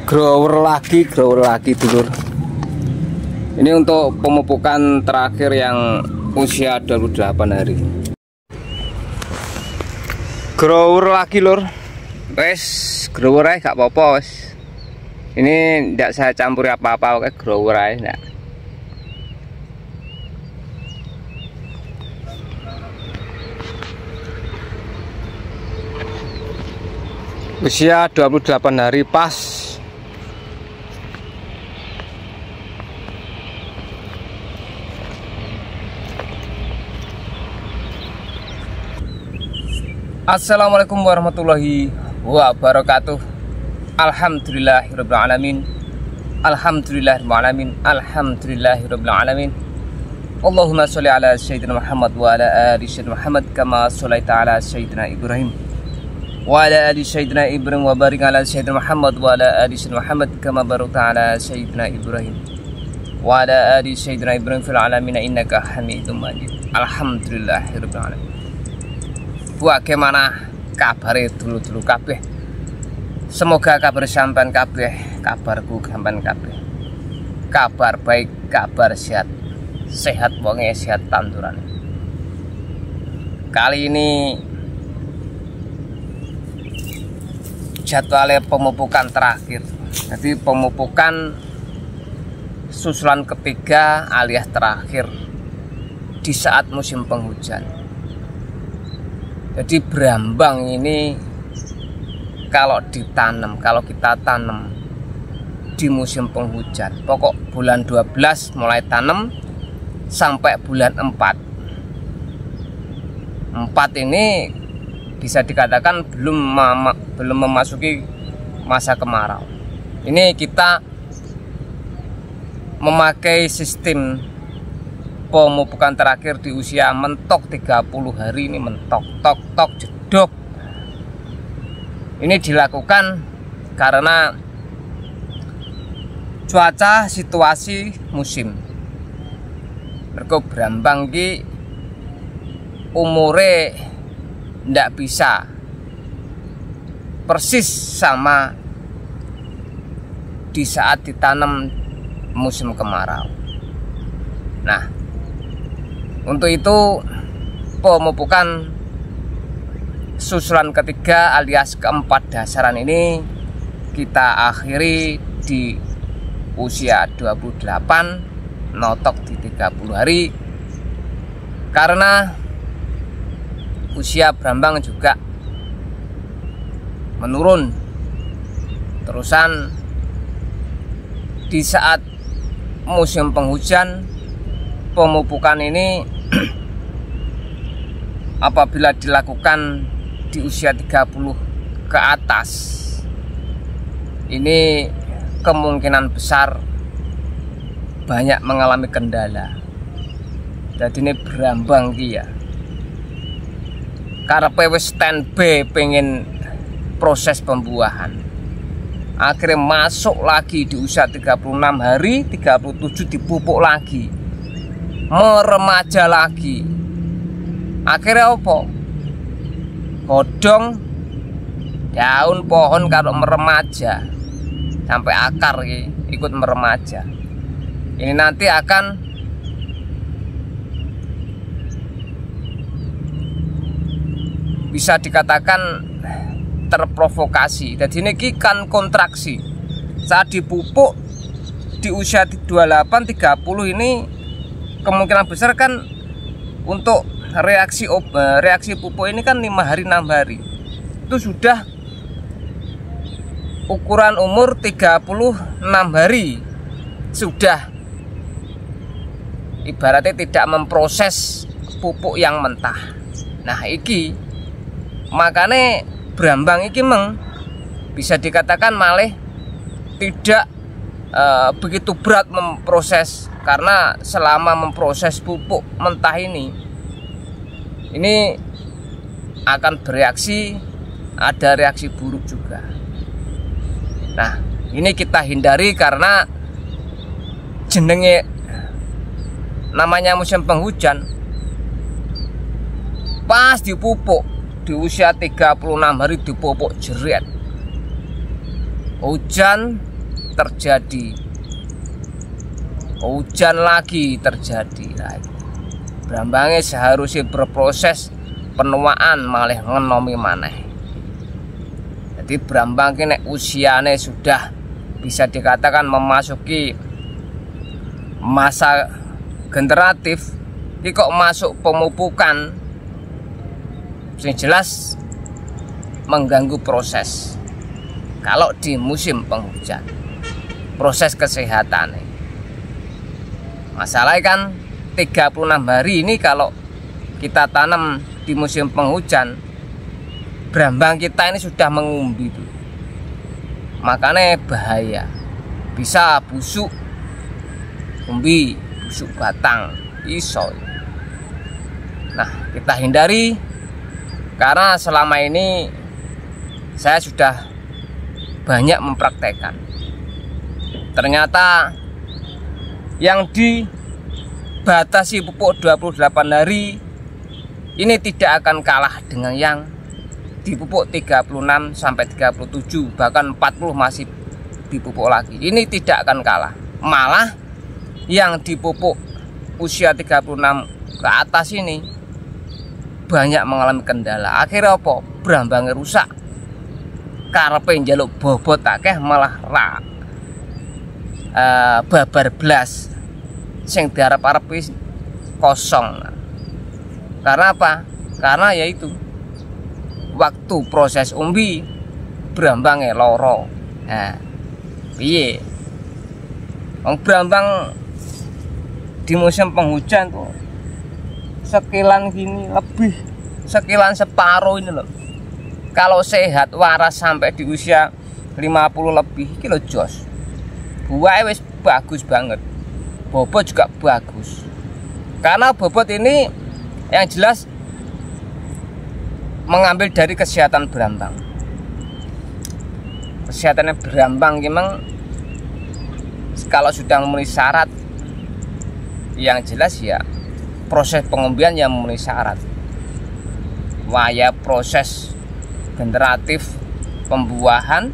grower lagi dulur. Ini untuk pemupukan terakhir yang usia 28 hari. Grower lagi lur. Wes grower aja gak apa-apa wes. Ini tidak saya campuri apa-apa, oke, grower aja enggak. Usia 28 hari pas. Assalamualaikum warahmatullahi wabarakatuh. Alhamdulillahirabbil alamin. Alhamdulillahirabbil alamin. Alhamdulillahirabbil alamin. Allahumma sholli ala sayyidina Muhammad wa ala ali sayyidina Muhammad kama sholaita ala sayyidina Ibrahim wa ala ali sayyidina Ibrahim wa barik ala sayyidina Muhammad wa ala ali sayyidina Muhammad kama barakta ala sayyidina Ibrahim wa ala ali sayyidina Ibrahim fil alamin innaka Hamidum Majid. Alhamdulillahirabbil alamin. Bagaimana kabar dulu kabeh? Semoga kabar sampean kabeh, kabarku sampean kabeh. Kabar baik, kabar sehat. Sehat wonge, sehat tanduran. Kali ini jadwalnya pemupukan terakhir. Jadi pemupukan susulan ketiga alias terakhir di saat musim penghujan. Jadi berambang ini kalau ditanam, kalau kita tanam di musim penghujan, pokok bulan 12 mulai tanam sampai bulan 4 ini bisa dikatakan belum memasuki masa kemarau. Ini kita memakai sistem pemupukan terakhir di usia mentok 30 hari ini, mentok tok jedok. Ini dilakukan karena cuaca situasi musim. Mergo berambang ki umure ndak bisa persis sama di saat ditanam musim kemarau. Nah, untuk itu pemupukan susulan ketiga alias keempat dasaran ini kita akhiri di usia 28 notok di 30 hari karena usia berambang juga menurun. Terusan di saat musim penghujan pemupukan ini apabila dilakukan di usia 30 ke atas ini kemungkinan besar banyak mengalami kendala. Jadi ini berambang ya karepe wis standby pengen proses pembuahan, akhirnya masuk lagi di usia 36 hari, 37 dipupuk lagi, meremaja lagi. Akhirnya apa? Godong daun pohon kalau meremaja sampai akar ikut meremaja. Ini nanti akan bisa dikatakan terprovokasi. Jadi ini kan kontraksi. Saat dipupuk di usia 28 30 ini kemungkinan besar kan untuk reaksi pupuk ini kan 5 hari 6 hari. Itu sudah ukuran umur 36 hari. Sudah ibaratnya tidak memproses pupuk yang mentah. Nah, iki makanya berambang iki bisa dikatakan malah tidak begitu berat memproses, karena selama memproses pupuk mentah ini akan bereaksi, ada reaksi buruk juga. Nah, ini kita hindari karena jenenge namanya musim penghujan. Pas dipupuk di usia 36 hari dipupuk jeret, hujan terjadi, hujan lagi terjadi. Nah, Brambange seharusnya berproses penuaan malah ngenomi maneh. Jadi Brambang kene usiane sudah bisa dikatakan memasuki masa generatif. Ini kok masuk pemupukan, yang jelas mengganggu proses. Kalau di musim penghujan, proses kesehatan. Masalahnya kan 36 hari ini kalau kita tanam di musim penghujan, Brambang kita ini sudah mengumbi tuh. Makanya bahaya, bisa busuk umbi, busuk batang, iso. Nah, kita hindari, karena selama ini saya sudah banyak mempraktekkan. Ternyata yang dibatasi pupuk 28 hari ini tidak akan kalah dengan yang dipupuk 36 sampai 37, bahkan 40 masih dipupuk lagi. Ini tidak akan kalah. Malah yang dipupuk usia 36 ke atas ini banyak mengalami kendala. Akhirnya apa? Brambange rusak. Karepe njaluk bobot akeh malah babar blas, sing diarep-arep wis kosong. Karena apa? Karena yaitu waktu proses umbi Brambange loro. Nah, piye? Wong Brambang di musim penghujan tuh sekilan gini, lebih sekilan separuh ini loh. Kalau sehat waras sampai di usia 50 lebih kilo jos. Buahnya wis bagus banget, bobot juga bagus. Karena bobot ini yang jelas mengambil dari kesehatan Brambang. Kesehatannya Brambang memang kalau sudah memenuhi syarat, yang jelas ya proses pengumbian yang memenuhi syarat. Waya proses generatif pembuahan,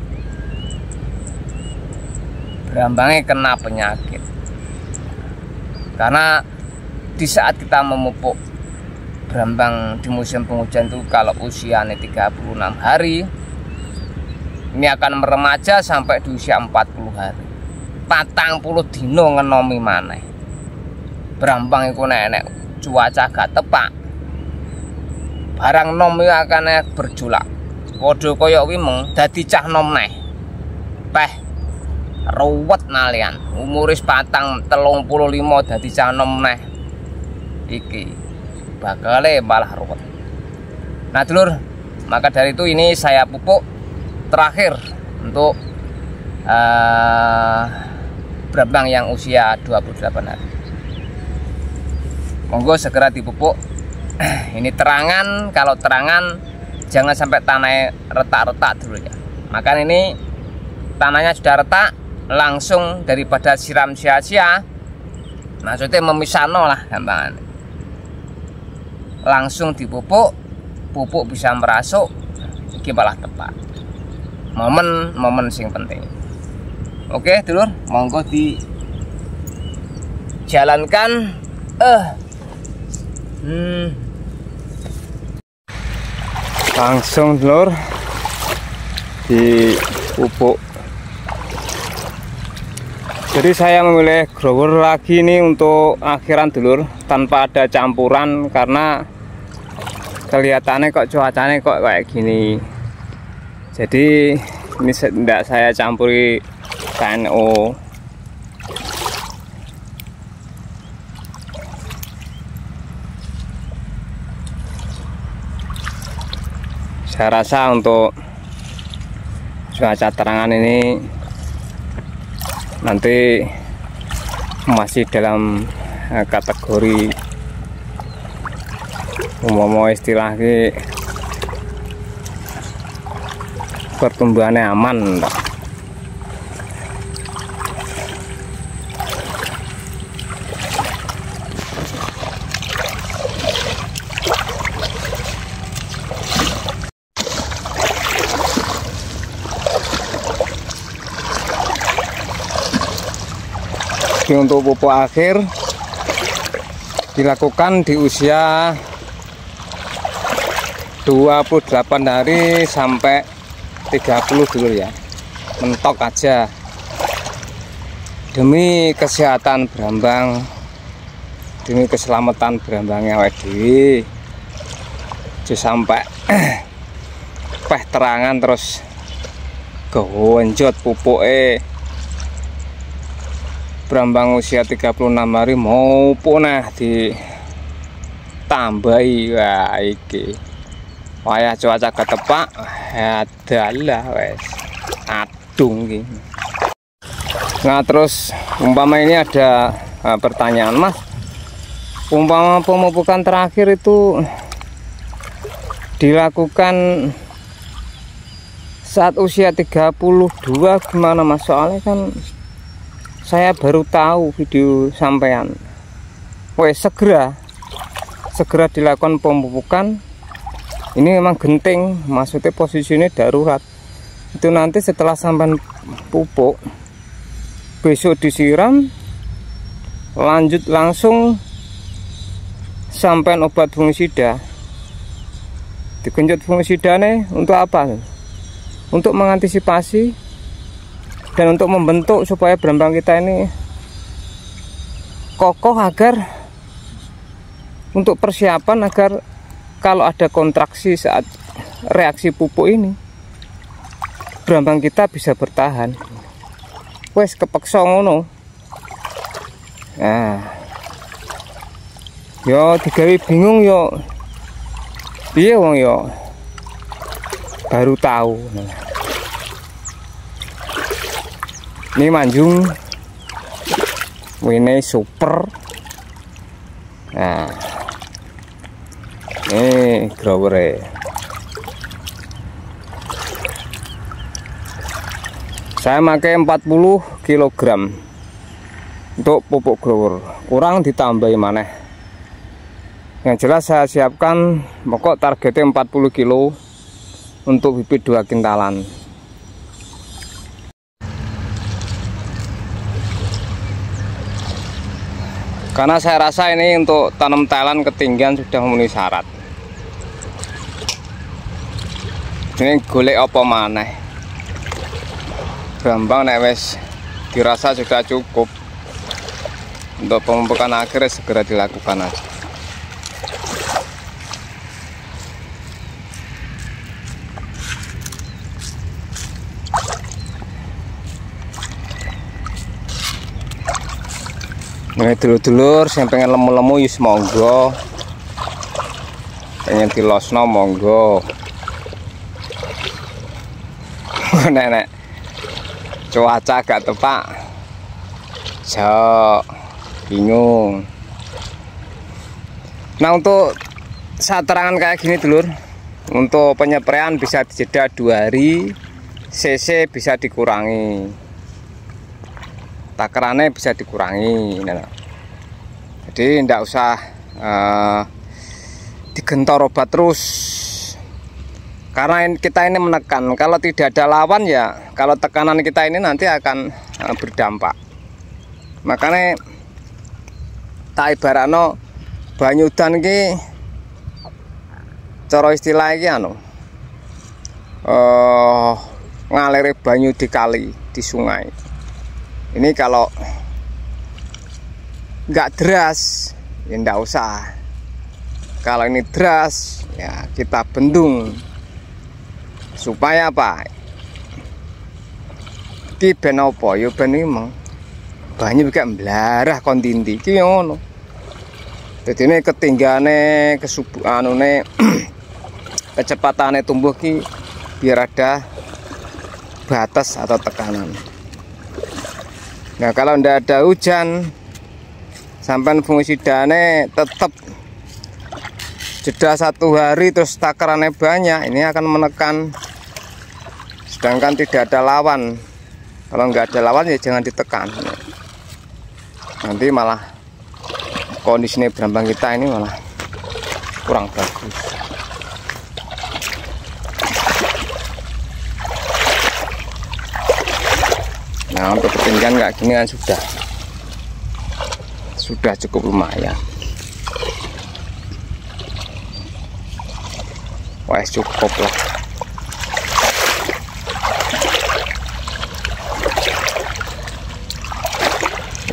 Brambangnya kena penyakit. Karena di saat kita memupuk Brambang di musim penghujan itu, kalau usianya 36 hari, ini akan meremaja sampai di usia 40 hari. 40 dino ngenomi maneh. Brambang iku nek cuaca gak tepak, barang nom iki akan berjulak. Padha kaya wimeng dadi cah nom neh. Peh ruwet nalian, umuris 35 dadi cah nom neh. Iki bakale malah ruwet. Nah, dulur, maka dari itu ini saya pupuk terakhir untuk Brambang yang usia 28 hari. Monggo segera dipupuk. Ini terangan, kalau terangan jangan sampai tanahnya retak-retak dulu ya. Maka ini tanahnya sudah retak, langsung daripada siram sia-sia, maksudnya memisahno lah gampangan. Langsung dipupuk, pupuk bisa merasuk, iki malah tepat. Momen sing penting. Oke, dulur, monggo dijalankan. Langsung dulur dipupuk. Jadi saya memilih grower lagi nih untuk akhiran dulur, tanpa ada campuran, karena kelihatannya kok cuacanya kok kayak gini. Jadi ini tidak saya campuri KNO. Saya rasa untuk cuaca terangan ini nanti masih dalam kategori istilahnya pertumbuhannya aman. Jadi untuk pupuk akhir dilakukan di usia 28 hari sampai 30 dulu ya, mentok aja demi kesehatan berambang, demi keselamatan berambangnya wedi. Sampai peh terangan terus kewenjot pupuke berambang usia 36 hari mau punah ditambahi. Wah iki wayah cuaca ketepak adalah wes adung iki. Nah terus umpama ini ada pertanyaan, Mas, umpama pemupukan terakhir itu dilakukan saat usia 32 gimana, Mas? Soalnya kan saya baru tahu video sampean. Wes segera dilakukan pemupukan. Ini memang genting, maksudnya posisinya darurat. Itu nanti setelah sampean pupuk, besok disiram, lanjut langsung sampean obat fungisida. Digenjot fungisidane untuk apa? Untuk mengantisipasi dan untuk membentuk supaya berambang kita ini kokoh, agar untuk persiapan agar kalau ada kontraksi saat reaksi pupuk ini, berambang kita bisa bertahan. Wes kepeksa ngono. Nah, yo digawe bingung yo. Iya wong yo baru tahu. Ini Manjung Wine Super. Nah ini grower. Saya pakai 40 kg untuk pupuk grower, kurang ditambahi maneh. Yang jelas saya siapkan pokok targetnya 40 kilo untuk bibit 2 kintalan. Karena saya rasa ini untuk tanam Thailand ketinggian sudah memenuhi syarat. Ini golek apa maneh. Berambang nek wis dirasa sudah cukup. Untuk pemupukan akhir segera dilakukan aja. Ini dulur-dulur yang pengen lemu-lemu yus monggo, pengen dilosno monggo. Nenek cuaca gak tepak, jauh bingung. Nah untuk saat terangan kayak gini dulur, untuk penyepraian bisa dijeda 2 hari, CC bisa dikurangi, takarannya bisa dikurangi. Jadi tidak usah digentor obat terus, karena kita ini menekan. Kalau tidak ada lawan ya, kalau tekanan kita ini nanti akan berdampak. Makanya tak ibaratno banyu udan ki cara istilah iki ngalire banyu di kali, di sungai. Ini kalau nggak deras ya nggak usah. Kalau ini deras ya kita bendung supaya apa? Ki ben apa ya ben iki banyu gak mblarah kon tindi ki ngono. Dadi ini ketinggane kesubuhanane kecepatane tumbuh ki biar ada batas atau tekanan. Nah kalau ndak ada hujan, sampai fungisidane tetap jeda 1 hari terus takarannya banyak, ini akan menekan. Sedangkan tidak ada lawan. Kalau nggak ada lawan ya jangan ditekan. Nanti malah kondisinya berambang kita ini malah kurang bagus. Nah untuk ketinggian nggak gini kan sudah sudah cukup lumayan. Wah, cukup lah.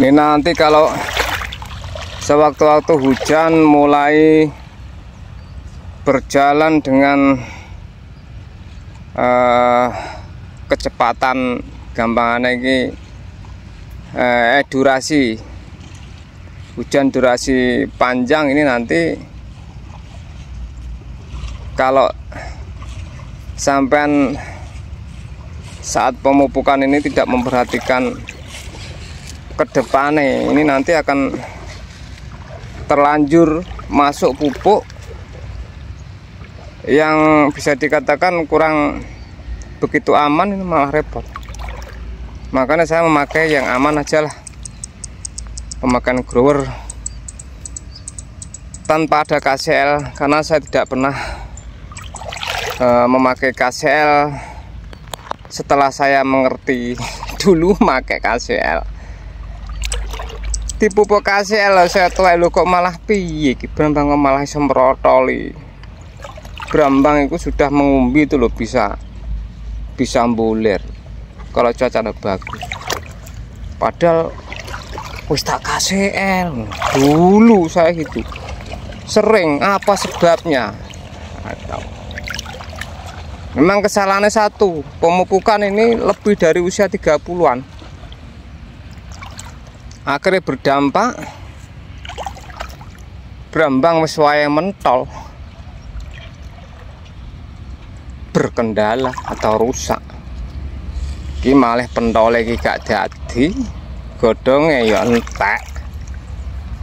Ini nanti kalau sewaktu-waktu hujan mulai berjalan dengan kecepatan gampangannya ini durasi hujan durasi panjang ini, nanti kalau sampean saat pemupukan ini tidak memperhatikan ke depannya, ini nanti akan terlanjur masuk pupuk yang bisa dikatakan kurang begitu aman, ini malah repot. Makanya saya memakai yang aman aja lah, pemakaian grower tanpa ada KCL, karena saya tidak pernah memakai KCL setelah saya mengerti dulu pakai KCL. Di pupuk KCL saya tahu lo kok malah piye, Brambang malah semprotoli. Brambang itu sudah mengumbi itu loh, bisa bulir kalau cuaca bagus. Padahal wis tak KCL dulu saya gitu sering. Apa sebabnya? Atau memang kesalahannya satu, pemupukan ini lebih dari usia 30-an, akhirnya berdampak Brambang wis wae mentol, berkendala atau rusak. Ki malih pentole iki gak dadi, godhonge ya entek,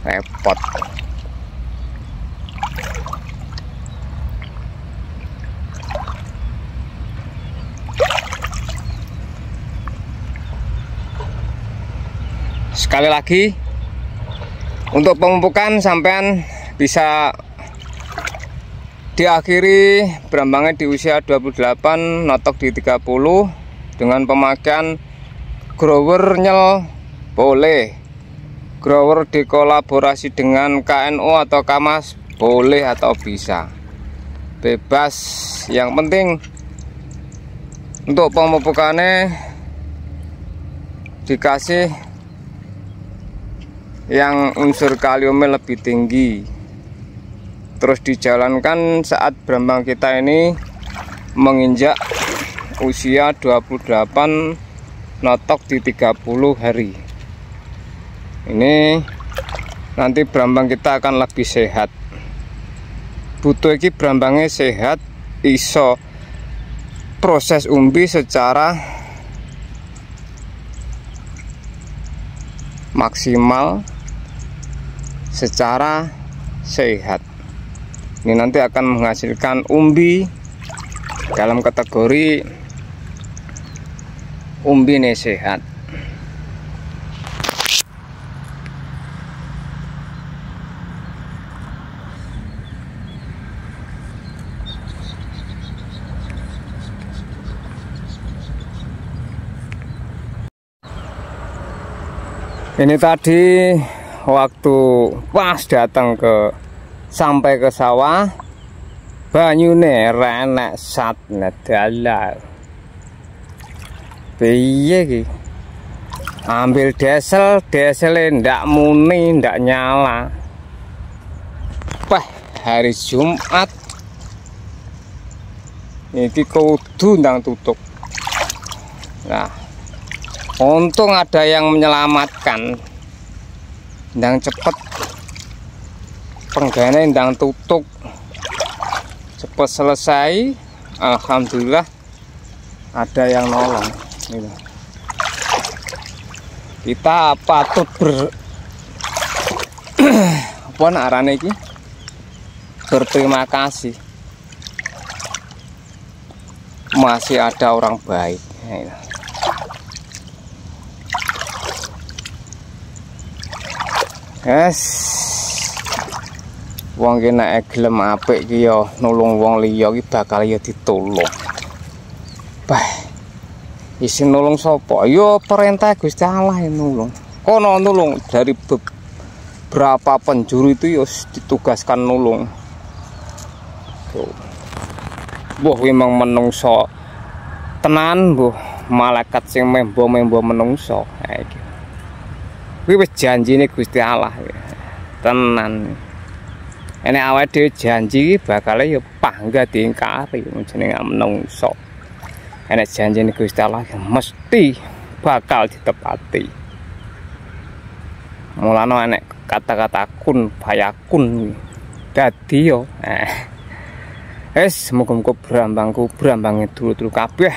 repot. Sekali lagi, untuk pemupukan sampean bisa diakhiri Brambangnya di usia 28, notok di 30 dengan pemakaian grower nyel boleh, grower dikolaborasi dengan KNO atau Kamas boleh atau bisa, bebas. Yang penting untuk pemupukannya dikasih yang unsur kaliumnya lebih tinggi, terus dijalankan saat Brambang kita ini menginjak usia 28, notok di 30 hari. Ini nanti Brambang kita akan lebih sehat. Butuh iki Brambangnya sehat, iso proses umbi secara maksimal, secara sehat. Ini nanti akan menghasilkan umbi dalam kategori umbi nih sehat. Ini tadi waktu pas datang sampai ke sawah, banyune renek sat dalah. Piye iki? Ambil diesel ndak muni, ndak nyala. Wah, hari Jumat iki kudu ndang tutup. Nah, untung ada yang menyelamatkan, ndang cepet penggane, ndang tutup cepet selesai. Alhamdulillah ada yang nolong. Kita patut apa arane iki, berterima kasih masih ada orang baik. Yes, wong ki nek gelem apik ki ya nulung wong liya ki bakal ya ditulung. Bah, isi nulung sapa? Ya perintah Gusti Allah yang nulung. Kono nulung dari beberapa penjuru itu yos ditugaskan nulung. Tuh. Wah, memang menungso tenan, Bu. Malaikat sing membo-membo menungso. Ha iki. Kuwi wis janjine Gusti Allah. Tenan. Ene awake dhewe janji bakal ya panggah diingkari jenenge menungso. Enek janjine Gusti Allah mesti bakal ditepati. Mulane enek kata-kata kun fayakun dadi yo. Wis muga-muga brambangku brambange dulur-dulur kabeh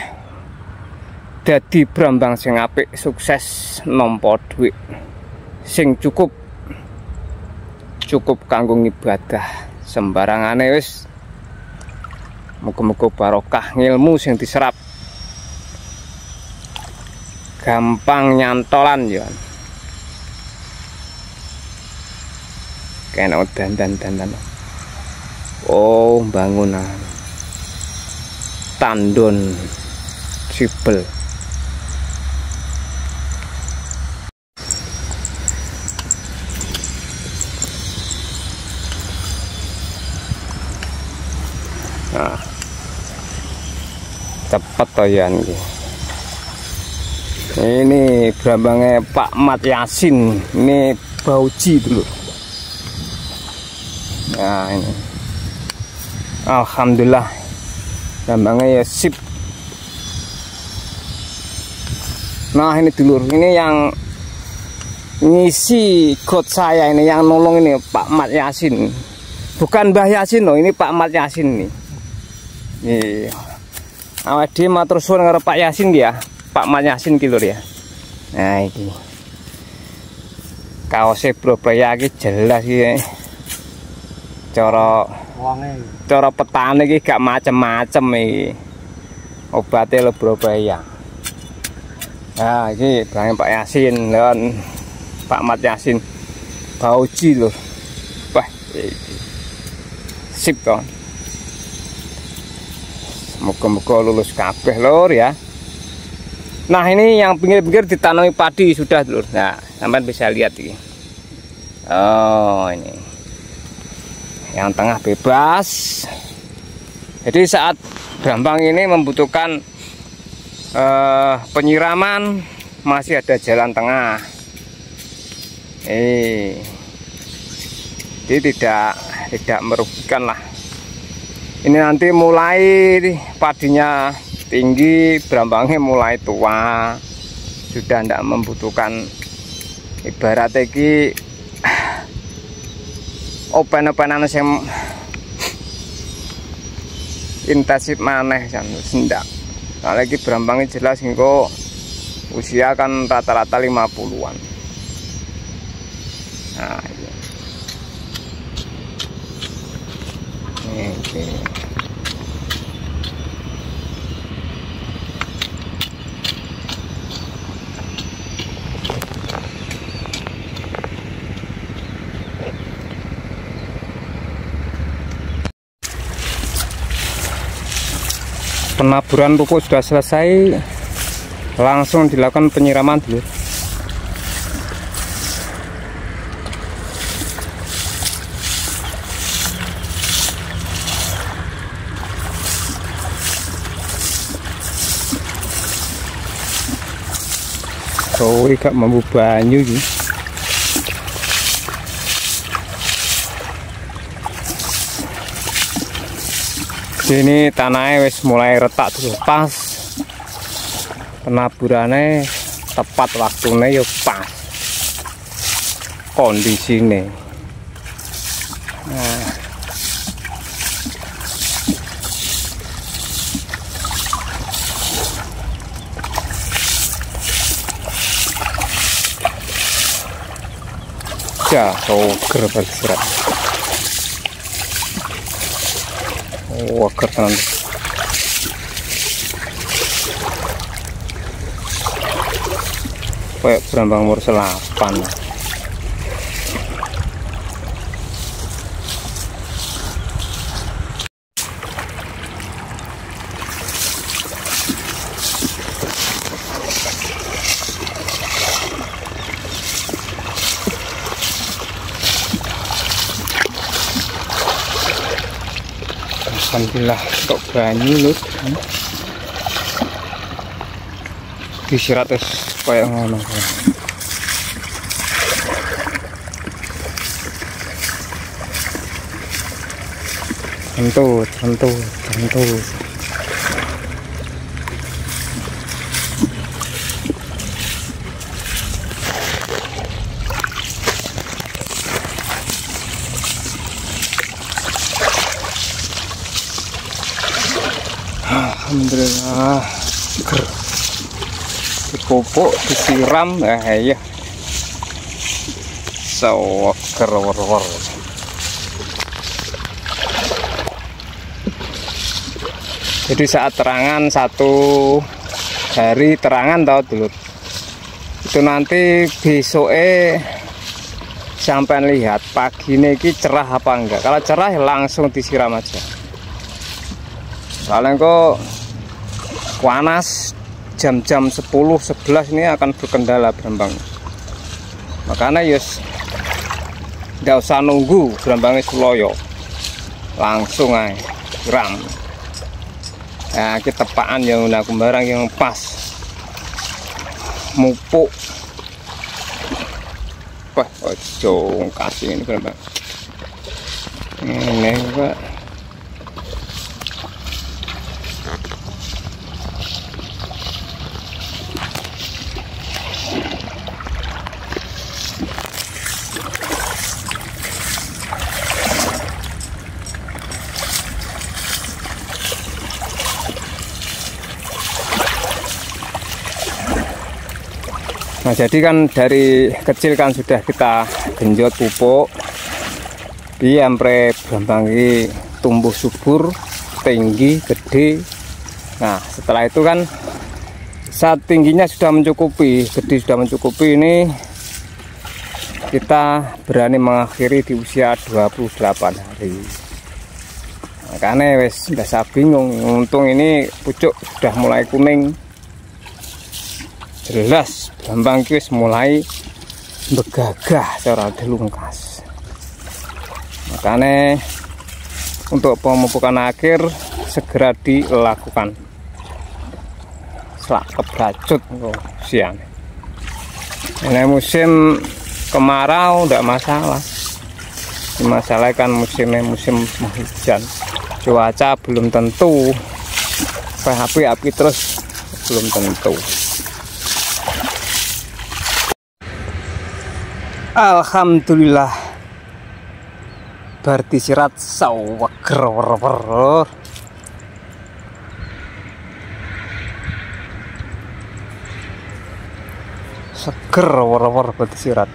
dadi brambang sing apik, sukses nampa dhuwit sing cukup kanggo ibadah sembarangane wis. Muga-muga barokah ngilmu sing diserap, gampang nyantolan ya. Kena dandan. Oh, bangunan tandon sipel. Nah, cepet toyan iki. Ini brambangnya Pak Mat Yasin, ini Bauji dulu. Nah ini, alhamdulillah, brambangnya ya sip. Nah ini dulur, ini yang ngisi got saya ini, yang nolong ini Pak Mat Yasin, bukan Mbah Yasin loh, ini Pak Mat Yasin nih. Iya, awak dia matur suwun karo Pak Yasin dia. Pak Mat Yasin ki lho ya. Nah iki. Kaose Brobaya iki jelas iki. Cara petane iki gak macem-macem iki. Obate lho Brobaya. Nah iki barang Pak Yasin lan Pak Mat Yasin. Bauji lho. Wah, iki. Sip to. Moga-moga lulus kabeh lur ya. Nah ini yang pinggir-pinggir ditanami padi sudah dulur. Nah sampai bisa lihat ini. Oh ini yang tengah bebas. Jadi saat Brambang ini membutuhkan penyiraman, masih ada jalan tengah. Jadi tidak merugikan lah. Ini nanti mulai padinya tinggi, Brambangnya mulai tua, sudah tidak membutuhkan ibarat iki open-openan yang intensif maneh kan sendak. Nah, lagi Brambangnya jelas engko usia kan rata-rata 50-an. Nah, ini. Penaburan pupuk sudah selesai, langsung dilakukan penyiraman dulu. Oh, gak mampu banyu gitu. Ini tanahnya wis mulai retak dulu, pas penaburannya tepat waktunya ya pas kondisinya. Nah. Ya, oker bergerak. Oker tenan. Kayak Brambang umur 8. Alhamdulillah untuk banyu lur. Disirat wis kaya ngono. Tentu. Alhamdulillah, seger. Dipupuk, disiram, ya. Seger war. Jadi saat terangan 1 hari terangan tau dulu. Itu nanti besoknya sampai lihat pagi ini cerah apa enggak. Kalau cerah langsung disiram aja. Soalnya kok panas jam-jam 10-11 ini akan berkendala berambang. Makanya yus nggak usah nunggu berambangnya suloyo, langsung aja siram. Nah, kita tepaan yang aku barang yang pas mupuk. Wah, ojo kasih ini berambang. Ini Pak. Nah, jadi kan dari kecil kan sudah kita genjot pupuk dia sampai berambangnya tumbuh subur, tinggi, gede. Nah, setelah itu kan saat tingginya sudah mencukupi, gede sudah mencukupi, ini kita berani mengakhiri di usia 28 hari. Makanya wes biasa bingung, untung ini pucuk sudah mulai kuning. Jelas berambang wis mulai begagah secara delungkas. Makanya untuk pemupukan akhir segera dilakukan. Selak kebacut siang. Ini musim kemarau tidak masalah. Masalah kan musimnya musim hujan. Cuaca belum tentu. Api terus belum tentu. Alhamdulillah bar disirat saweger wer. Seger wer bar disirat.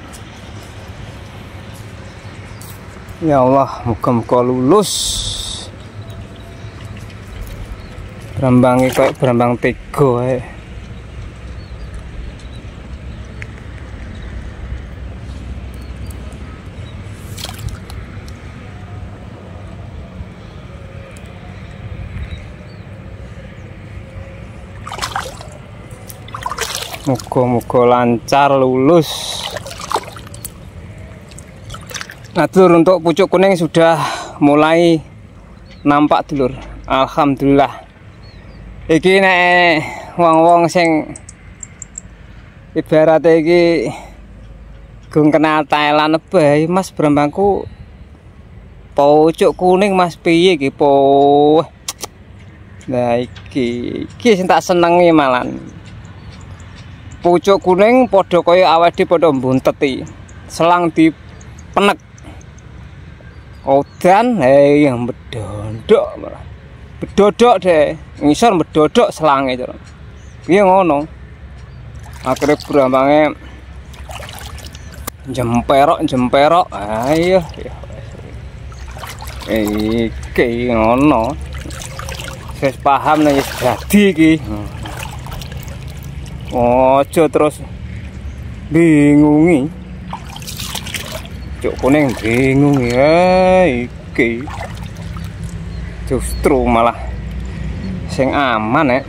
Ya Allah, muga-muga lulus. Berambangi kayak berambang tego ae. Moga-moga lancar lulus. Nah dulur, untuk pucuk kuning sudah mulai nampak dulur. Alhamdulillah. Iki nek wong-wong sing ibarat iki gung kenal Thailand bae Mas berambangku pucuk kuning Mas piye iki po. Nah iki sing tak senengi malan. Pucuk kuning podo kaya awake dhewe podo mbunteti. Selang dipenek. Odan yang bedodok malah. Bedodok deh, ngisor bedodok selange to. Piye ngono. Akhire berambange jemperok. Ayo ya. Iki ngono. Wis paham nek wis dadi iki. Ojo terus bingungi. Cuk kuning bingung ya iki. Justru malah sing aman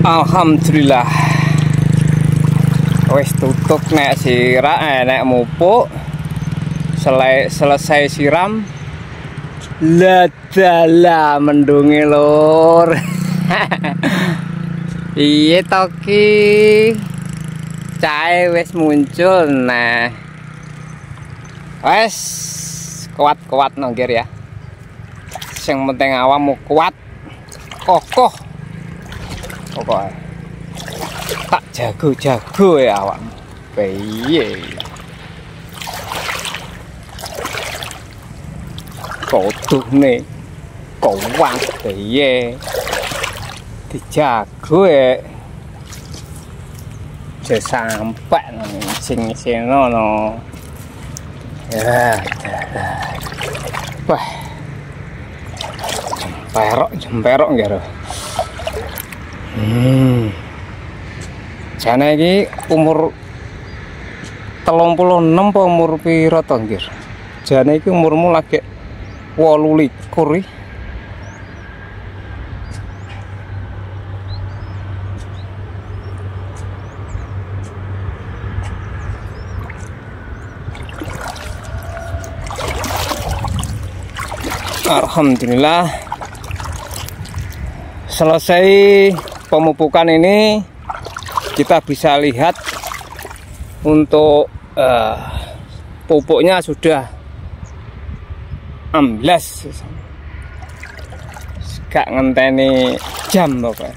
Alhamdulillah wis tutup nek siram nek mupuk selesai siram ladala mendungi lur. Iya toki cahe wis muncul. Nah wes kuat-kuat nonggir ya, yang penting awakmu kuat kokoh pokoknya tak jago-jago ya awakmu. Piye koduh nih kuat piye dijago ya sampai sing no ya. Wah jemperok gitu. Jane iki umur 36 apa umur piro to nggir? Jane iki umurmu lagi 28 iki. Alhamdulillah selesai pemupukan ini, kita bisa lihat untuk pupuknya sudah amblas, gak ngenteni jam pokoknya.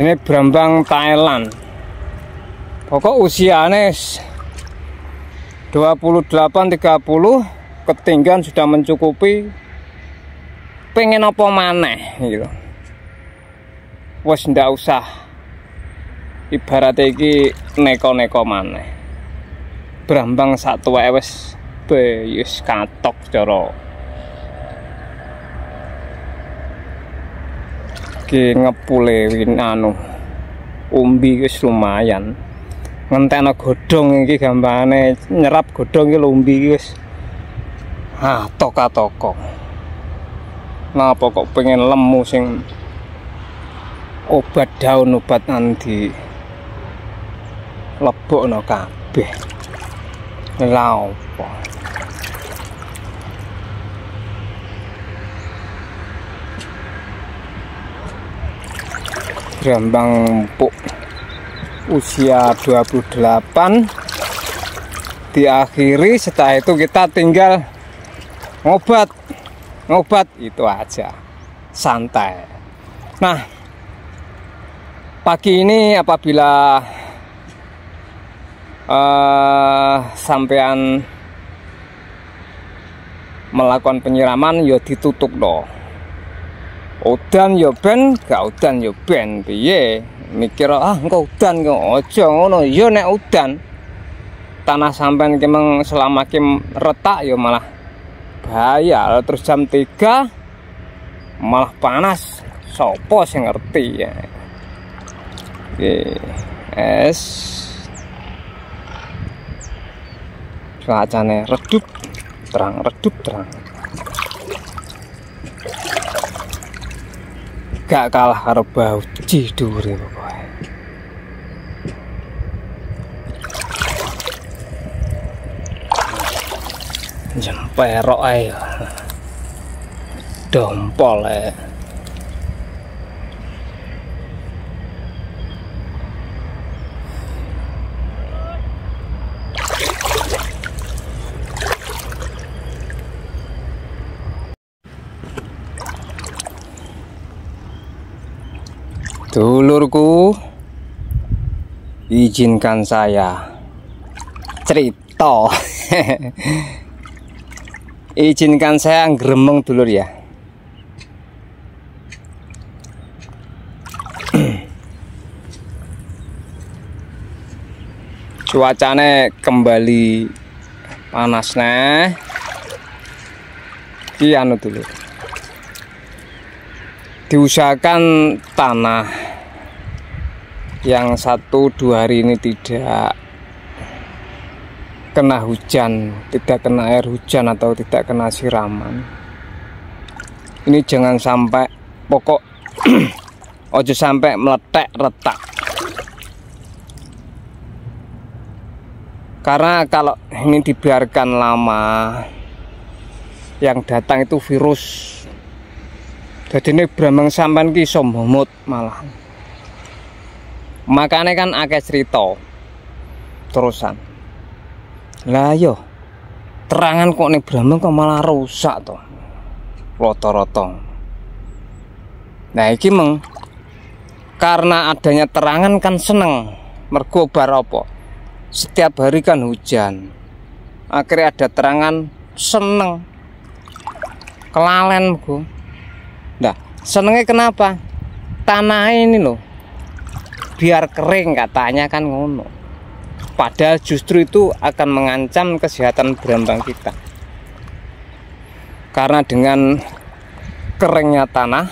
Ini berambang Thailand, pokok usianya 28-30, ketinggian sudah mencukupi, pengen apa maneh gitu. Wes ndak usah ibarat iki neko-neko maneh. Brambang sak tuweke wis wis katok cara ki ngepule anu umbi wis lumayan. Ngentekno godhong iki gampangane nyerap godhong iki lumbi iki wis toka-toko. Napa kok pengen lemu sing obat daun obat nanti lebokno kabeh. Lha opo? Brambang empuk usia 28 diakhiri. Setelah itu kita tinggal ngobat itu aja, santai. Nah pagi ini apabila sampean melakukan penyiraman ya ditutup loh. Udan ya ben, gak udan ya ben. Piye mikir engko udan kok aja ngono ya. Nek udan tanah sampean ki selama ki retak ya malah bahaya. Terus jam 3 malah panas, sopo sing ngerti ya. Es cuacane redup terang, redup terang, gak kalah karo bau cidure pokoknya. Jemperok ayo dompol ya. Dulurku, izinkan saya cerita. Izinkan saya gremeng dulur ya. Cuacanya kembali panas nah. Iki anu dulu. Diusahakan tanah yang 1-2 hari ini tidak kena hujan, tidak kena air hujan atau tidak kena siraman. Ini jangan sampai pokok ojo sampai meletek retak. Karena kalau ini dibiarkan lama, yang datang itu virus. Jadi ini brambang sampan ki iso momot malah. Makanya kan akeh cerita terusan. Lah yo, terangan kok nih brambang kok malah rusak toh. Roto-roto. Nah iki meng karena adanya terangan kan seneng. Mergo bar apa? Setiap hari kan hujan, akhirnya ada terangan seneng, kelalen bu. Nah senengnya kenapa? Tanah ini loh biar kering katanya kan ngono. Padahal justru itu akan mengancam kesehatan brambang kita. Karena dengan keringnya tanah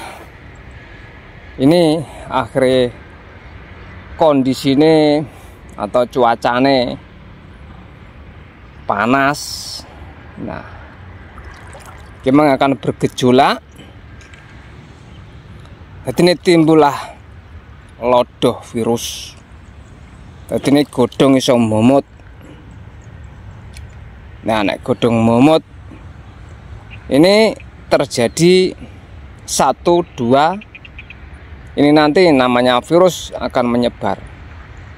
ini akhirnya kondisi ini atau cuacane panas. Nah, memang akan bergejolak. Jadi ini timbullah lodoh virus. Jadi ini godhong iso momot. Nah, nek godhong momot ini terjadi 1, 2. Ini nanti namanya virus akan menyebar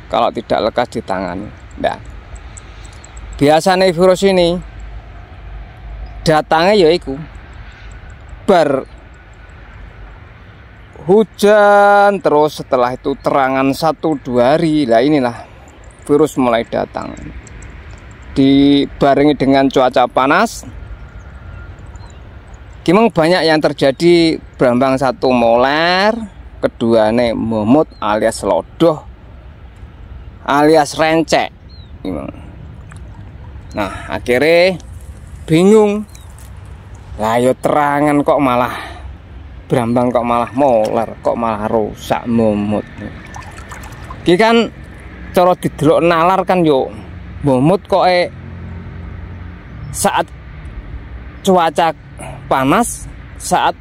kalau tidak lekas ditangani. Nah, biasanya virus ini datangnya yaitu bar hujan, terus setelah itu terangan 1-2 hari. Nah inilah virus mulai datang. Dibarengi dengan cuaca panas, memang banyak yang terjadi. Brambang 1 moler, kedua nih momot alias lodoh alias rencek. Nah akhirnya bingung. Lah yo terangan kok malah brambang kok malah moler, kok malah rusak momot. Iki kan cara didelok nalar kan yo momot kok saat cuaca panas, saat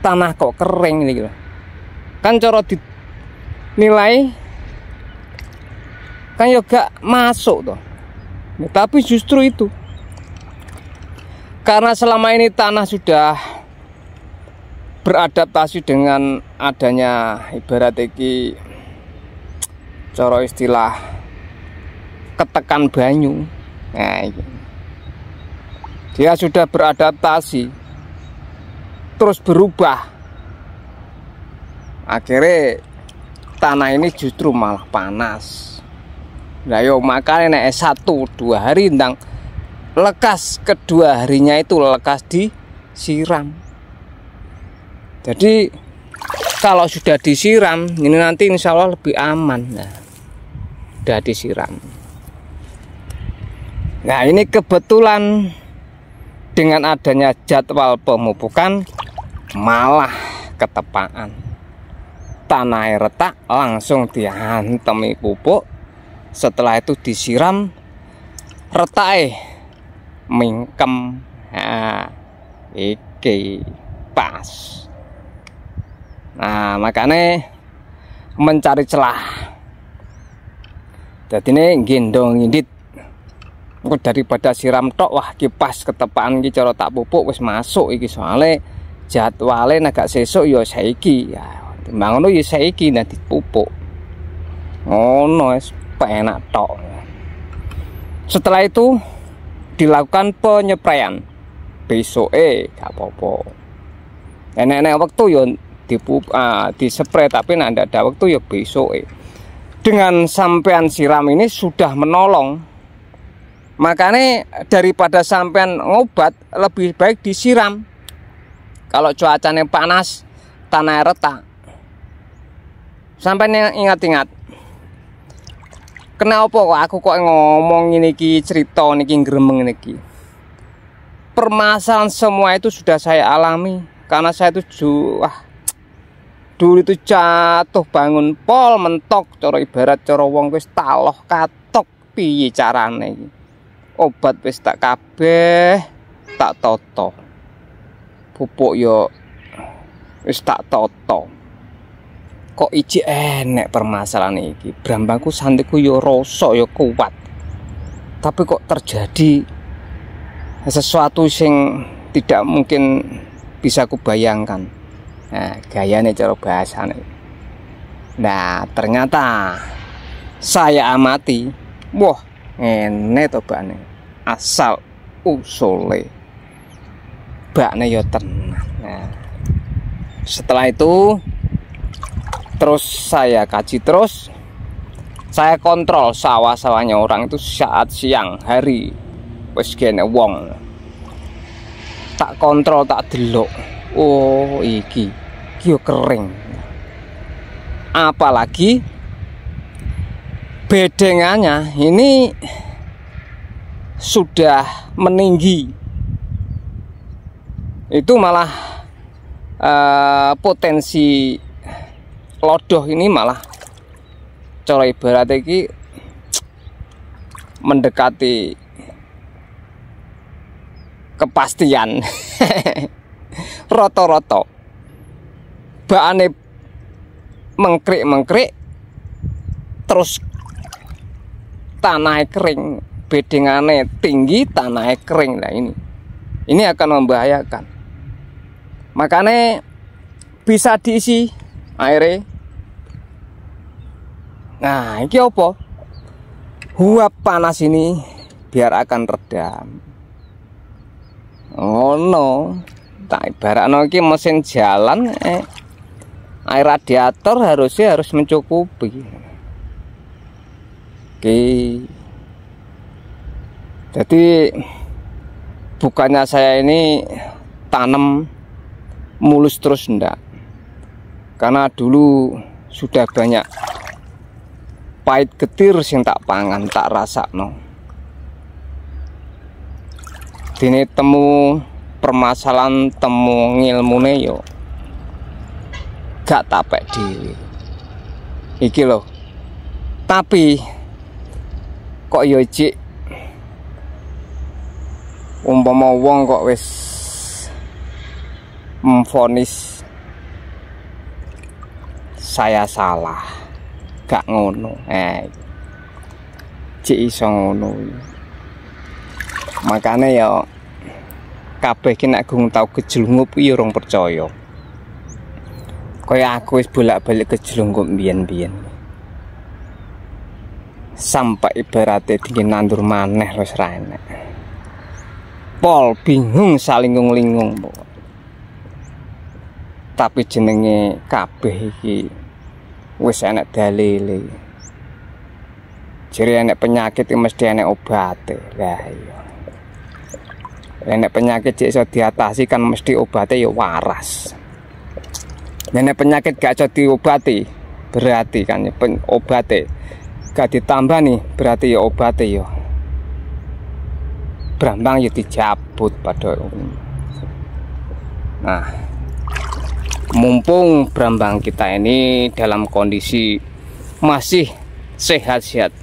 tanah kok kering ini gitu. Kan cara dinilai kan ya gak masuk toh. Tapi justru itu karena selama ini tanah sudah beradaptasi dengan adanya ibarat iki cara istilah ketekan banyu. Nah, ini. Dia sudah beradaptasi terus berubah. Akhirnya tanah ini justru malah panas. Nah yo makanya nek 1-2 hari ndang lekas, kedua harinya itu lekas disiram. Jadi kalau sudah disiram ini nanti insya Allah lebih aman. Nah, sudah disiram. Nah ini kebetulan dengan adanya jadwal pemupukan malah ketepaan. Tanah retak langsung dihantemi pupuk. Setelah itu disiram, retak mingkem. Nah, iki pas. Nah makanya mencari celah. Jadi ini gendong ngindit. Daripada siram tok, wah kipas ketepaan iki cara tak pupuk wis masuk iki, soalnya jadwale agak sesuk ya saiki. Ya timbangono ya saiki nanti pupuk. Ngono wis enak tok. Setelah itu dilakukan penyepraian. Besok gak apa-apa. Enak-enak waktu ya dispray, tapi nek ndak ada waktu ya besok. Dengan sampean siram ini sudah menolong. Makanya daripada sampean ngobat lebih baik disiram. Kalau cuacanya panas, tanah retak. Sampai ingat-ingat. Kenapa kok aku kok ngomong ini ki, cerita niki gremeng niki. Permasalahan semua itu sudah saya alami karena saya itu dulu itu jatuh bangun pol mentok, cara ibarat cara wong wis taloh katok piye carane iki. Obat wis tak kabeh tak toto. Pupuk yo wis tak toto. Kok iji enek permasalahan iki. Brambangku santiku yo rosok yo kuat. Tapi kok terjadi sesuatu sing tidak mungkin bisa kubayangkan. Nah, gayane cara bahasane. Nah, ternyata saya amati, wah, ngene to bakne. Asal usule bakne yo tenan. Nah, setelah itu terus saya kaji terus, saya kontrol sawah-sawahnya orang itu saat siang hari wis kene wong. Tak kontrol, tak delok. Oh, iki yo kering. Apalagi bedengannya ini sudah meninggi. Itu malah potensi lodoh ini malah cara ibarat iki mendekati kepastian. Roto-roto bakane mengkrik terus tanahnya kering, bedengane tinggi, tanahnya kering. Nah, ini akan membahayakan. Makanya bisa diisi airnya. Nah, ini apa? Uap panas ini biar akan redam. Oh no, tak ibaratno iki mesin jalan, air radiator harus mencukupi. Oke. Jadi bukannya saya ini tanam mulus terus enggak. Karena dulu sudah banyak pahit getir sing tak pangan, tak rasakno. Dene temu permasalahan, temu ngilmune yo gak tapek dhewe. Iki lho. Tapi kok yo cik umpama wong kok wis memvonis saya salah, gak ngono. Cik iso ngono. Makane ya kabeh ki nek gung tau kejelungup iki urung percaya. Kaya aku wis bolak-balik kejelungup mbiyen-mbiyen. Sampai ibaratnya dingin nandur maneh wis ra enek. Pol bingung salingung-lingung. Tapi jenenge kabeh iki wis enek dalile. Jere enek penyakit mesti enek obate. Lah iya. Enek penyakit jek iso diatasi kan mesti obate ya waras. Enek penyakit gak iso diobati berarti kan obate gak ditambah nih berarti ya obate ya brambang ya dicabut pada. Nah, mumpung brambang kita ini dalam kondisi masih sehat-sehat,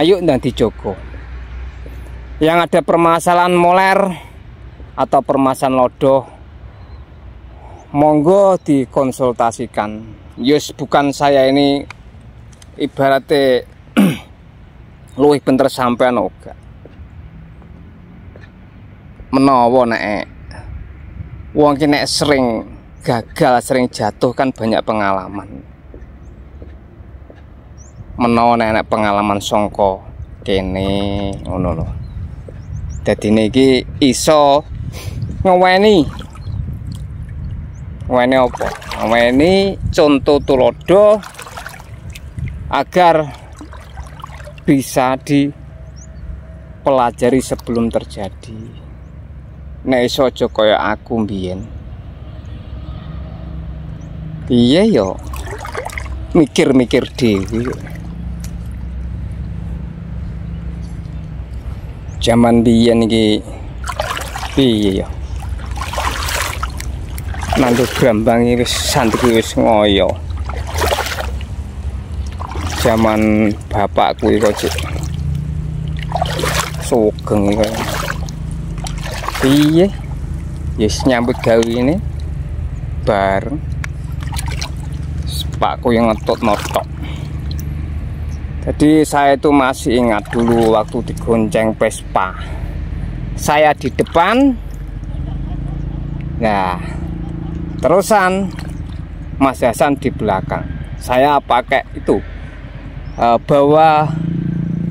ayo nanti dijogo. Yang ada permasalahan moler atau permasalahan lodoh, monggo dikonsultasikan. Yus, bukan saya ini ibaratnya luwih pinter sampean oga. Menawa nek wong ki nek sering gagal, sering jatuh kan banyak pengalaman. Menawa nek pengalaman songko kene ngono lho. Dadi niki iso ngeweni apa? Ngeweni contoh tulodo agar bisa dipelajari sebelum terjadi. Nek iso aja kaya aku mbiyen. Iya yo mikir-mikir dhewe. Zaman biyen iki piye ya? Nanti brambang iki wis santri wis ngoyo. Zaman bapakku iki kok sugeng iki. Piye? Yes nyambut gawe ini. bareng Pakku yang ngetut notok. Jadi saya itu masih ingat dulu waktu digonceng Vespa, saya di depan, nah terusan Mas Hasan di belakang. Saya pakai itu bawa,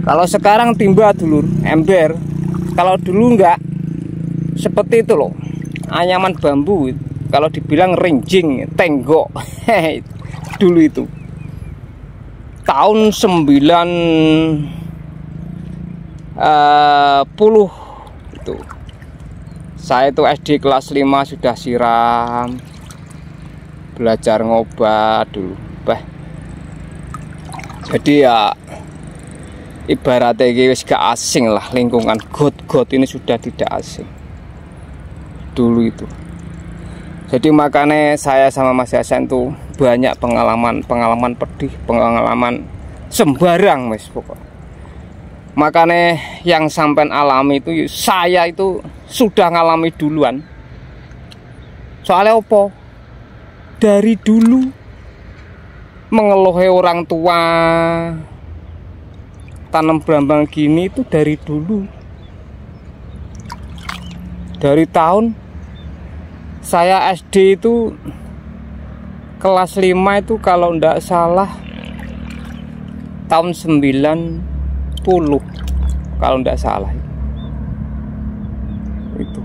kalau sekarang timba dulur ember, kalau dulu enggak seperti itu loh, anyaman bambu. Kalau dibilang rinjing, tenggok dulu itu tahun 90 itu. Saya itu SD kelas 5 sudah siram, belajar ngobat dulu. Jadi ya ibaratnya wis gak asing lah, lingkungan got-got ini sudah tidak asing dulu itu. Jadi makanya saya sama Mas Hasan tuh banyak pengalaman pedih, pengalaman sembarang wis pokoknya. Makanya yang sampai alami itu saya itu sudah ngalami duluan. Soalnya apa? Dari dulu mengeluhi orang tua tanam brambang gini itu dari dulu. Dari tahun saya SD itu kelas 5 itu kalau ndak salah tahun 90 kalau ndak salah itu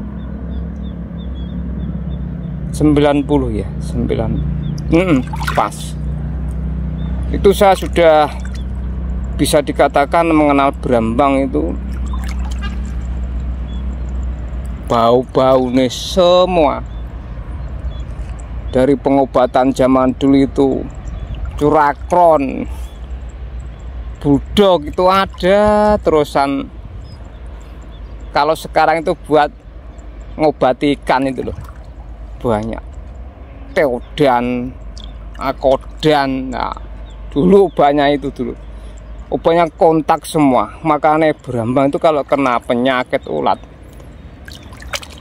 90 ya, 9 pas itu saya sudah bisa dikatakan mengenal brambang itu. Bau-bau nih semua dari pengobatan zaman dulu itu, curakron, budok itu ada terusan. Kalau sekarang itu buat ngobati ikan itu loh banyak, teodan, akodan. Nah dulu banyak itu dulu, banyak kontak semua. Makanya brambang itu kalau kena penyakit ulat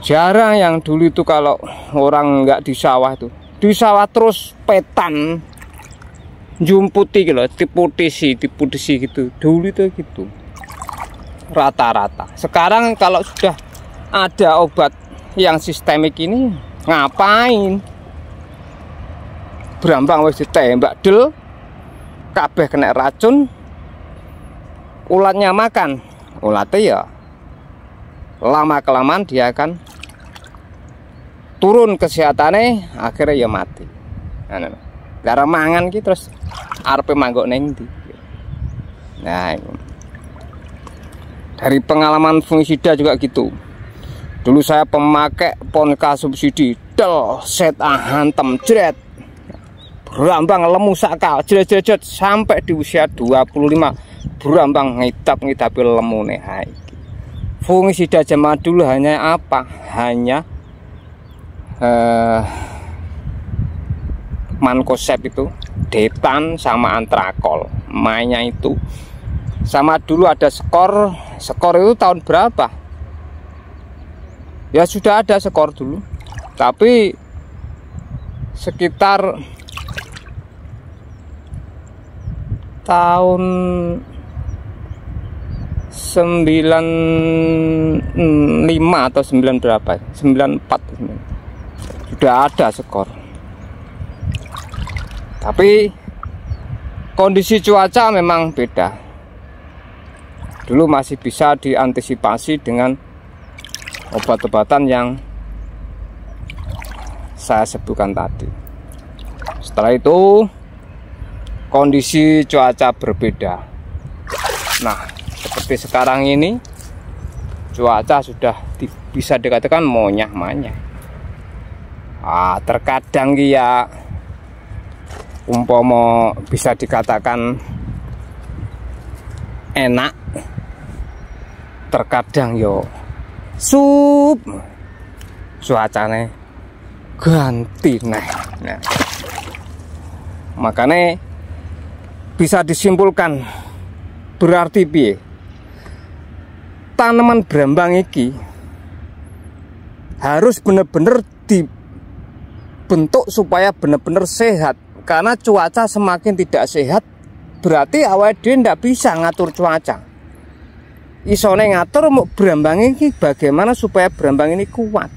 jarang. Yang dulu itu kalau orang nggak di sawah itu, di sawah terus petan jumputi gitu, diputisi gitu. Dulu itu gitu rata-rata. Sekarang kalau sudah ada obat yang sistemik ini, ngapain brambang wis ditembak del, kabeh kena racun, ulatnya makan, ulatnya ya lama kelamaan dia akan turun kesehatannya, akhirnya ya mati. Gara mangan gitu terus arepe manggok neng ndi. Nah, dari pengalaman fungisida juga gitu. Dulu saya pemakai ponka subsidi, del set hantem jret, brambang lemu sakal jret sampai di usia 25 brambang ngidap-ngidapi lemune. Hai. Fungisida zaman dulu hanya apa? Hanya mankosep itu, detan sama antrakol. Mainnya itu sama dulu ada skor itu tahun berapa? Ya sudah ada skor dulu, tapi sekitar tahun 95 atau 9 berapa? 94 sudah ada skor. Tapi kondisi cuaca memang beda. Dulu masih bisa diantisipasi dengan obat-obatan yang saya sebutkan tadi. Setelah itu kondisi cuaca berbeda. Nah, seperti sekarang ini cuaca sudah bisa dikatakan monyah-manyah. Terkadang ya umpama bisa dikatakan enak, terkadang yo cuacanya ganti. Nah, makanya bisa disimpulkan berarti piye, tanaman brambang iki harus bener-bener terbentuk supaya benar-benar sehat. Karena cuaca semakin tidak sehat, berarti awake dhewe ndak bisa ngatur cuaca. Isone ngatur mau brambang ini bagaimana supaya brambang ini kuat.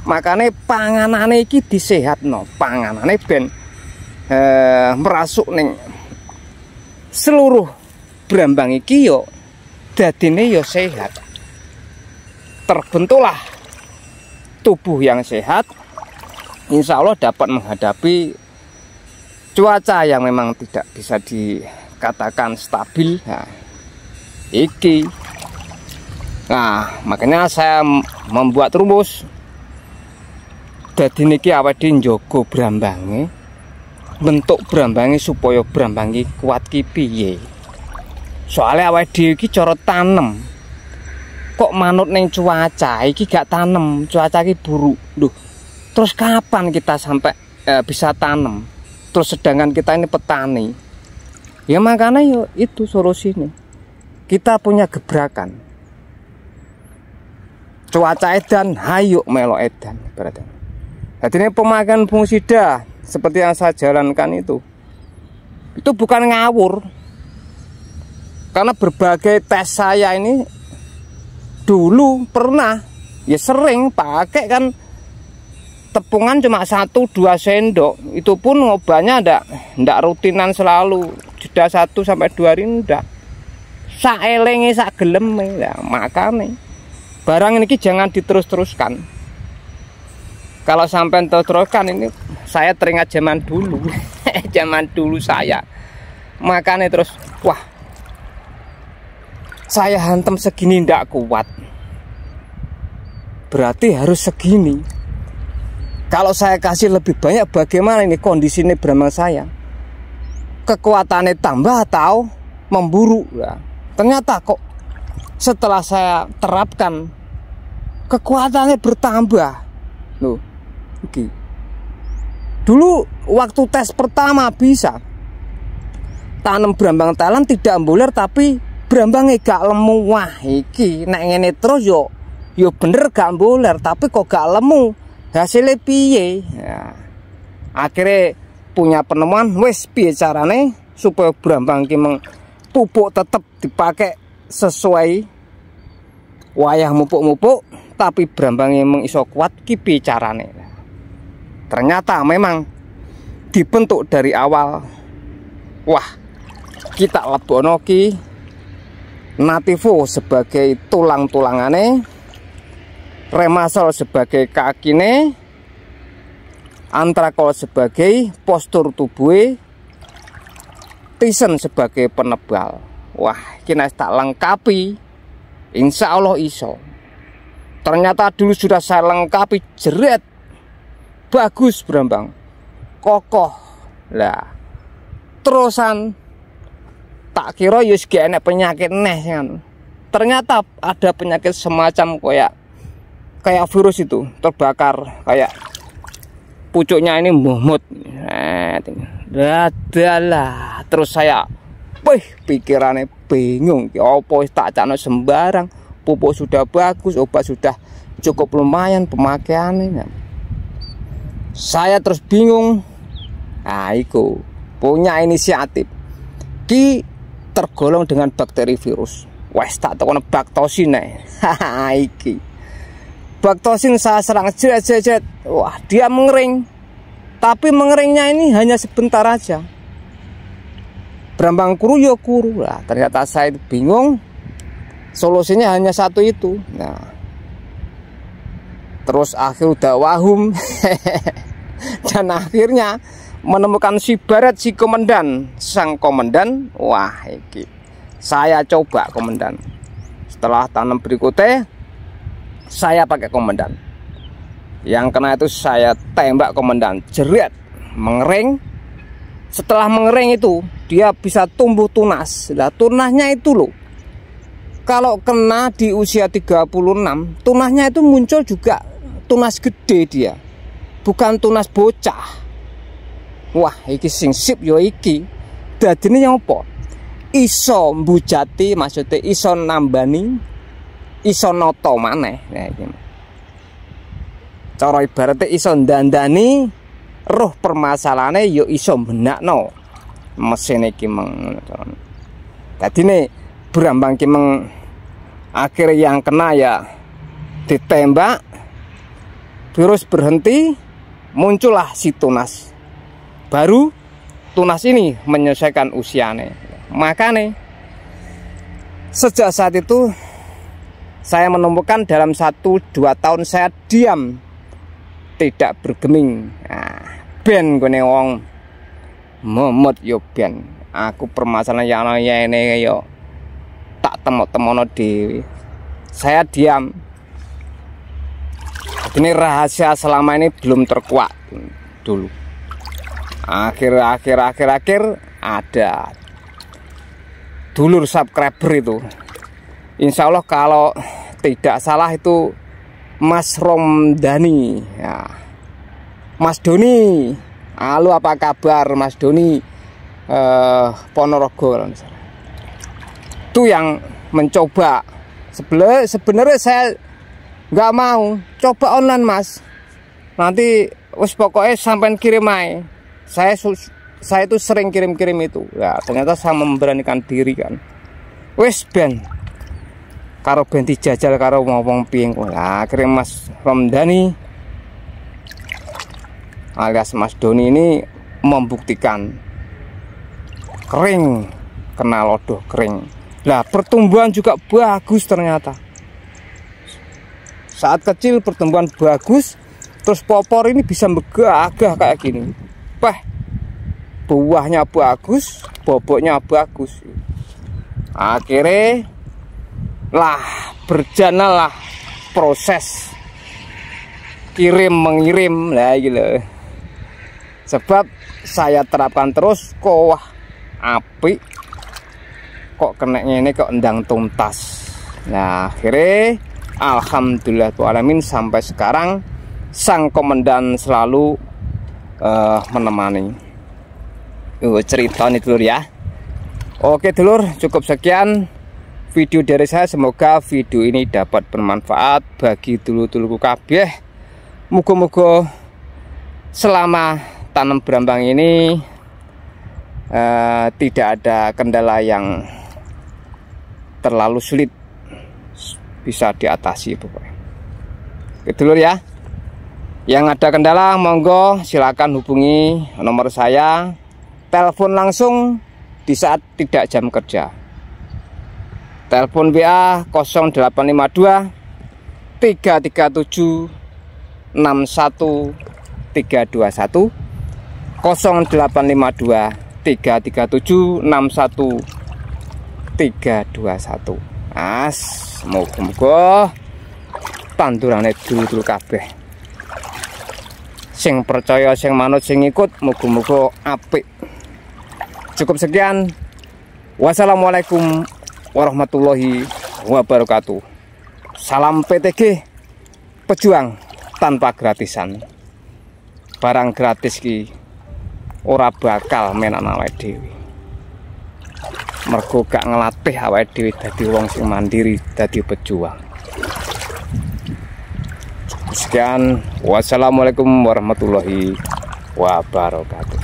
Makanya panganane iki disehatno, panganane ben merasuk ning seluruh brambang iki yo dadine yo sehat. Terbentuklah tubuh yang sehat, insya Allah dapat menghadapi cuaca yang memang tidak bisa dikatakan stabil. Nah, makanya saya membuat rumus. Dadi niki awake dhewe njogo brambange, bentuk brambange supaya brambange kuat ki piye. Soale awake dhewe iki cara tanem kok manut ning cuaca iki gak tanem, cuaca iki buruk. Duh, terus kapan kita sampai bisa tanem? Terus sedangkan kita ini petani. Ya makanya yo itu solusinya. Kita punya gebrakan. Cuaca edan, hayu melo edan berarti. Jadi ini pemakaian fungisida seperti yang saya jalankan itu bukan ngawur. Karena berbagai tes saya ini dulu pernah, ya sering pakai kan tepungan cuma 1-2 sendok. Itu pun ngobahnya ndak rutinan selalu, jeda 1-2 hari ndak. Sak elenge sak geleme ya, makane barang ini jangan diterus-teruskan. Kalau sampai terus-teruskan ini saya teringat zaman dulu. Zaman dulu saya. Makanya terus wah, saya hantam segini ndak kuat. Berarti harus segini. Kalau saya kasih lebih banyak bagaimana ini kondisi ini brambang saya? Kekuatannya tambah atau memburuk ya. Ternyata kok setelah saya terapkan kekuatannya bertambah. Loh, okay. Dulu waktu tes pertama bisa tanam brambang Thailand tidak ambuler tapi brambangnya gak lemu. Wah, iki nek ngene terus yo bener gak ambuler tapi kok gak lemu. Hasilnya piye? Ya. Akhirnya punya penemuan wes piye carane supaya brambang ki pupuk tetap dipakai sesuai wayah mupuk-mupuk tapi brambangnya mengiso kuat ki carane. Ternyata memang dibentuk dari awal. Wah, kita lebono ki Nativo sebagai tulang-tulangane, Remasol sebagai kakine, Antrakol sebagai postur tubuhe, Tisen sebagai penebal. Wah, kini tak lengkapi, insya Allah iso. Ternyata dulu sudah saya lengkapi, jeret, bagus brambang, kokoh lah. Terusan tak kira yus gak enak penyakit neh kan. Ternyata ada penyakit semacam kayak virus itu terbakar, kayak pucuknya ini muhmut. Adalah terus saya pikirannya bingung, opo tak cano sembarang, pupuk sudah bagus, obat sudah cukup lumayan pemakaiannya. Saya terus bingung. Nah, iku punya inisiatif ki tergolong dengan bakteri virus. Wes tak tekono baktosin iki baktosin saya serang jet. Wah, dia mengering. Tapi mengeringnya ini hanya sebentar aja. Brambang kuru ya kuru lah. Ternyata saya bingung. Solusinya hanya satu itu. Nah, terus akhir udah wahum. Dan akhirnya menemukan si Baret, si komandan, sang komandan. Wah, ini saya coba komandan. Setelah tanam berikutnya, saya pakai komandan. Yang kena itu saya tembak komandan, jeret, mengering. Setelah mengering itu dia bisa tumbuh tunas. Lah tunasnya itu loh, kalau kena di usia 36, tunasnya itu muncul juga tunas gede dia, bukan tunas bocah. Wah, iki sing sip yo iki. Dadine apa? Iso mbujati, maksudnya iso nambani, iso noto maneh. Nah, iki. cara ibaratnya iso ndandani roh permasalahane yo iso benakno mesin iki meng. Dadi nih Brambang ki meng akhir yang kena ya ditembak, terus berhenti, muncullah si Tunas. Baru Tunas ini menyelesaikan usianya. Makanya sejak saat itu saya menemukan dalam 1-2 tahun saya diam, tidak bergeming. Nah, ben gue wong momot yo ben. Aku permasalahan yang ini yo tak temu-temono dewi. Saya diam. Ini rahasia selama ini belum terkuak dulu. Akhir ada dulur subscriber itu. Insya Allah kalau tidak salah itu Mas Romdani ya. Mas Doni, halo apa kabar Mas Doni, Ponorogo itu yang mencoba. Sebenarnya saya nggak mau coba online Mas, nanti wis pokoknya sampai kirim aja. Saya itu sering kirim itu ya, ternyata saya memberanikan diri kan. Wis ben karo ben dijajal karo ngomong piye kok. Nah, akhirnya Mas Romdani alias Mas Doni ini membuktikan kering, kena lodoh kering. Lah pertumbuhan juga bagus ternyata. Saat kecil pertumbuhan bagus, terus popor ini bisa megagah kayak gini. Buahnya bagus, bobotnya bagus. Akhirnya lah berjalanlah proses kirim mengirim lah gitu. Sebab saya terapkan terus kok wah apik, kok kena ini kok endang tuntas. Nah akhirnya alhamdulillah alamin sampai sekarang sang komandan selalu menemani. Cerita nih dulur ya. Oke dulur, cukup sekian video dari saya. Semoga video ini dapat bermanfaat bagi dulur-dulurku kabeh. Muga-muga selama tanam Brambang ini tidak ada kendala yang terlalu sulit, bisa diatasi pokoknya. Oke dulur ya, yang ada kendala monggo silakan hubungi nomor saya, telepon langsung di saat tidak jam kerja. Telepon WA 0852 337 61 321 0852 337 61 321. Moga-moga tandurane dulu kabeh. Sing percaya, sing manut, sing ikut, moga-moga apik. Cukup sekian. Wassalamualaikum warahmatullahi wabarakatuh. Salam PTG, pejuang tanpa gratisan. Barang gratis ki ora bakal menak awake dhewe. Mergo gak ngelatih awake dhewe dadi wong sing mandiri, dadi pejuang. Sekian, wassalamualaikum warahmatullahi wabarakatuh.